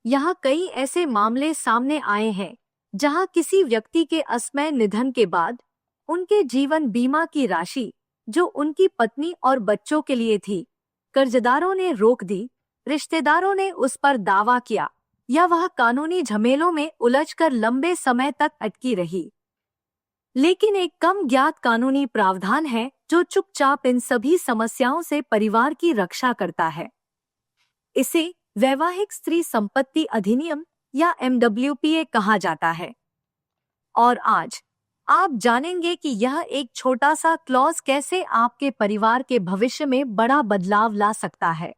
यहाँ कई ऐसे मामले सामने आए हैं जहाँ किसी व्यक्ति के असमय निधन के बाद उनके जीवन बीमा की राशि जो उनकी पत्नी और बच्चों के लिए थी, कर्जदारों ने रोक दी, रिश्तेदारों ने उस पर दावा किया या वह कानूनी झमेलों में उलझकर लंबे समय तक अटकी रही। लेकिन एक कम ज्ञात कानूनी प्रावधान है जो चुपचाप इन सभी समस्याओं से परिवार की रक्षा करता है। इसे वैवाहिक स्त्री संपत्ति अधिनियम या MWPA कहा जाता है। और आज आप जानेंगे कि यह एक छोटा सा क्लॉज कैसे आपके परिवार के भविष्य में बड़ा बदलाव ला सकता है।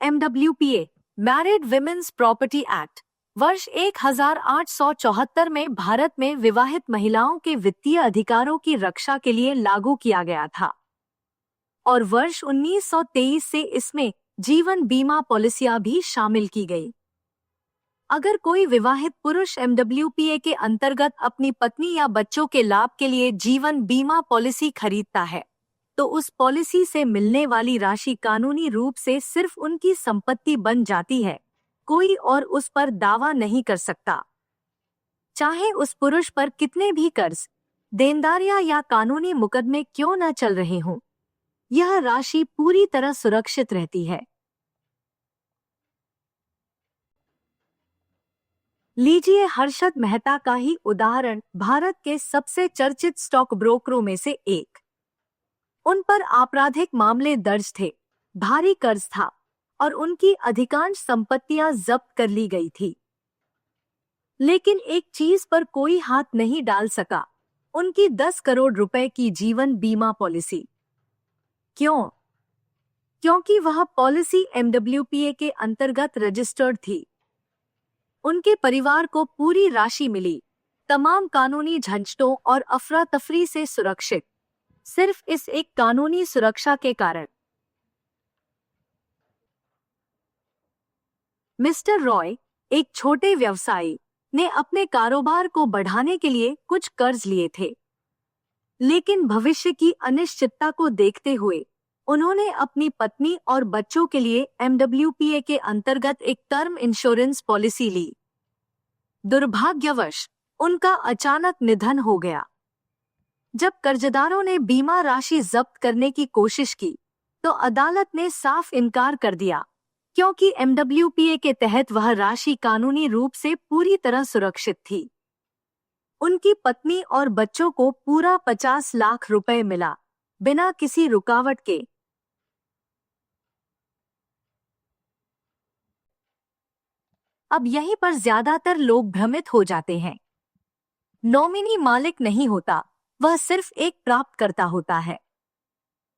MWPA married women's property act वर्ष 1874 में भारत में विवाहित महिलाओं के वित्तीय अधिकारों की रक्षा के लिए लागू किया गया था और वर्ष 1923 से इसमें जीवन बीमा पॉलिसियां भी शामिल की गई। अगर कोई विवाहित पुरुष MWPA के अंतर्गत अपनी पत्नी या बच्चों के लाभ के लिए जीवन बीमा पॉलिसी खरीदता है, तो उस पॉलिसी से मिलने वाली राशि कानूनी रूप से सिर्फ उनकी संपत्ति बन जाती है। कोई और उस पर दावा नहीं कर सकता। चाहे उस पुरुष पर कितने भी कर्ज, देनदारियां या कानूनी मुकदमे क्यों न चल रहे हों, यह राशि पूरी तरह सुरक्षित रहती है। लीजिए हर्षद मेहता का ही उदाहरण, भारत के सबसे चर्चित स्टॉक ब्रोकरों में से एक। उन पर आपराधिक मामले दर्ज थे, भारी कर्ज था और उनकी अधिकांश संपत्तियां जब्त कर ली गई थी। लेकिन एक चीज पर कोई हाथ नहीं डाल सका, उनकी 10 करोड़ रुपए की जीवन बीमा पॉलिसी। क्यों? क्योंकि वह पॉलिसी MWPA के अंतर्गत रजिस्टर्ड थी। उनके परिवार को पूरी राशि मिली, तमाम कानूनी झंझटों और अफरा तफरी से सुरक्षित, सिर्फ इस एक कानूनी सुरक्षा के कारण। मिस्टर रॉय, एक छोटे व्यवसायी, ने अपने कारोबार को बढ़ाने के लिए कुछ कर्ज लिए थे, लेकिन भविष्य की अनिश्चितता को देखते हुए उन्होंने अपनी पत्नी और बच्चों के लिए MWPA के अंतर्गत एक टर्म इंश्योरेंस पॉलिसी ली। दुर्भाग्यवश उनका अचानक निधन हो गया। जब कर्जदारों ने बीमा राशि जब्त करने की कोशिश की, तो अदालत ने साफ इनकार कर दिया, क्योंकि MWPA के तहत वह राशि कानूनी रूप से पूरी तरह सुरक्षित थी। उनकी पत्नी और बच्चों को पूरा 50 लाख रुपए मिला, बिना किसी रुकावट के। अब यहीं पर ज्यादातर लोग भ्रमित हो जाते हैं। नॉमिनी मालिक नहीं होता, वह सिर्फ एक प्राप्तकर्ता होता है।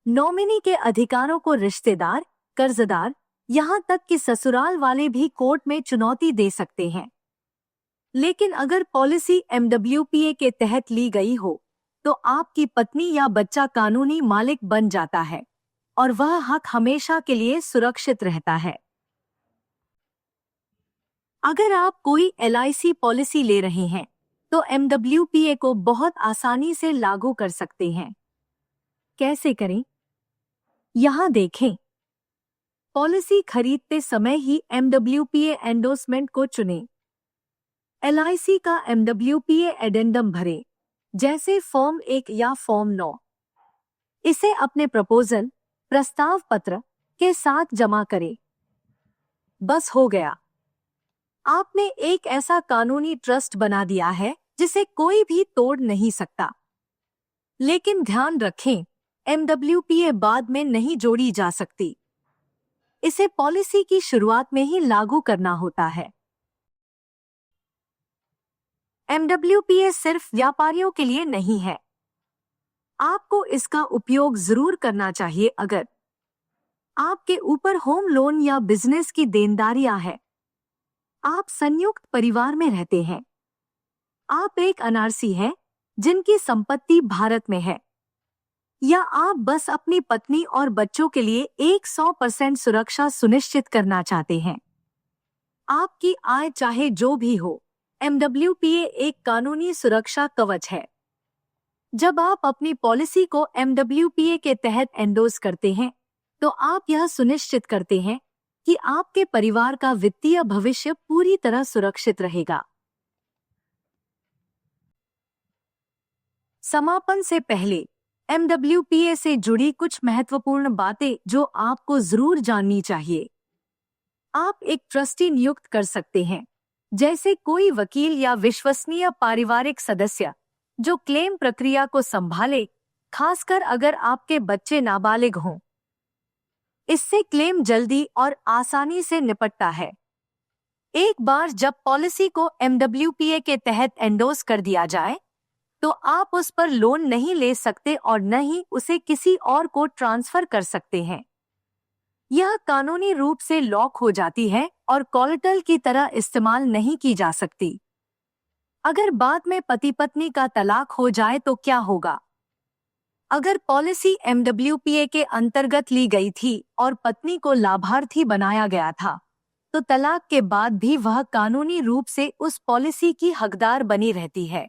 नॉमिनी के अधिकारों को रिश्तेदार, कर्जदार, यहाँ तक कि ससुराल वाले भी कोर्ट में चुनौती दे सकते हैं। लेकिन अगर पॉलिसी MWPA के तहत ली गई हो, तो आपकी पत्नी या बच्चा कानूनी मालिक बन जाता है और वह हक हमेशा के लिए सुरक्षित रहता है। अगर आप कोई LIC पॉलिसी ले रहे हैं, तो MWPA को बहुत आसानी से लागू कर सकते हैं। कैसे करें? यहाँ देखें। पॉलिसी खरीदते समय ही MWPA एंडोर्समेंट को चुनें। LIC का MWPA एडेंडम भरें, जैसे फॉर्म 1 या फॉर्म 9। इसे अपने प्रपोजल, प्रस्ताव पत्र के साथ जमा करें। बस हो गया। आपने एक ऐसा कानूनी ट्रस्ट बना दिया है जिसे कोई भी तोड़ नहीं सकता। लेकिन ध्यान रखें, MWPA बाद में नहीं जोड़ी जा सकती। इसे पॉलिसी की शुरुआत में ही लागू करना होता है। MWPA सिर्फ व्यापारियों के लिए नहीं है। आपको इसका उपयोग जरूर करना चाहिए अगर आपके ऊपर होम लोन या बिजनेस की देनदारियां हैं, आप संयुक्त परिवार में रहते हैं, आप एक अनारसी हैं जिनकी संपत्ति भारत में है, या आप बस अपनी पत्नी और बच्चों के लिए 100% सुरक्षा सुनिश्चित करना चाहते हैं। आपकी आय चाहे जो भी हो, MWPA एक कानूनी सुरक्षा कवच है। जब आप अपनी पॉलिसी को MWPA के तहत एंडोर्स करते हैं, तो आप यह सुनिश्चित करते हैं कि आपके परिवार का वित्तीय भविष्य पूरी तरह सुरक्षित रहेगा। समापन से पहले MWPA से जुड़ी कुछ महत्वपूर्ण बातें जो आपको जरूर जाननी चाहिए। आप एक ट्रस्टी नियुक्त कर सकते हैं, जैसे कोई वकील या विश्वसनीय पारिवारिक सदस्य, जो क्लेम प्रक्रिया को संभाले, खासकर अगर आपके बच्चे नाबालिग हों। इससे क्लेम जल्दी और आसानी से निपटता है। एक बार जब पॉलिसी को MWPA के तहत एंडोर्स कर दिया जाए, तो आप उस पर लोन नहीं ले सकते और न ही उसे किसी और को ट्रांसफर कर सकते हैं। यह कानूनी रूप से लॉक हो जाती है और कोलेटरल की तरह इस्तेमाल नहीं की जा सकती। अगर बाद में पति पत्नी का तलाक हो जाए तो क्या होगा? अगर पॉलिसी MWPA के अंतर्गत ली गई थी और पत्नी को लाभार्थी बनाया गया था, तो तलाक के बाद भी वह कानूनी रूप से उस पॉलिसी की हकदार बनी रहती है,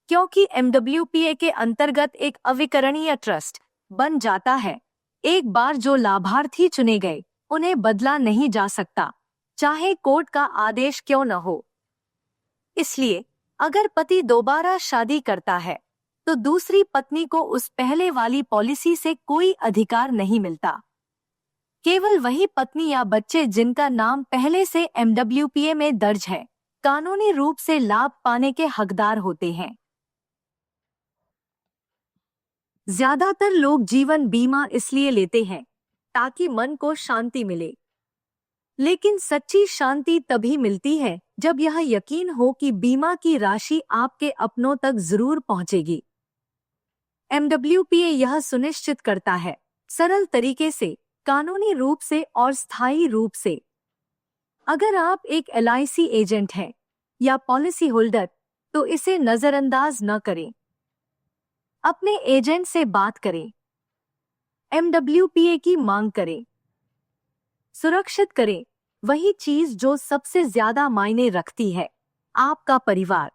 क्योंकि MWPA के अंतर्गत एक अविकरणीय ट्रस्ट बन जाता है। एक बार जो लाभार्थी चुने गए, उन्हें बदला नहीं जा सकता, चाहे कोर्ट का आदेश क्यों न हो। इसलिए अगर पति दोबारा शादी करता है, तो दूसरी पत्नी को उस पहले वाली पॉलिसी से कोई अधिकार नहीं मिलता। केवल वही पत्नी या बच्चे जिनका नाम पहले से MWPA में दर्ज है, कानूनी रूप से लाभ पाने के हकदार होते हैं। ज्यादातर लोग जीवन बीमा इसलिए लेते हैं ताकि मन को शांति मिले, लेकिन सच्ची शांति तभी मिलती है जब यह यकीन हो कि बीमा की राशि आपके अपनों तक जरूर पहुंचेगी। MWPA यह सुनिश्चित करता है, सरल तरीके से, कानूनी रूप से और स्थायी रूप से। अगर आप एक LIC एजेंट हैं या पॉलिसी होल्डर, तो इसे नजरअंदाज न करें। अपने एजेंट से बात करें, MWPA की मांग करें, सुरक्षित करें वही चीज जो सबसे ज्यादा मायने रखती है, आपका परिवार।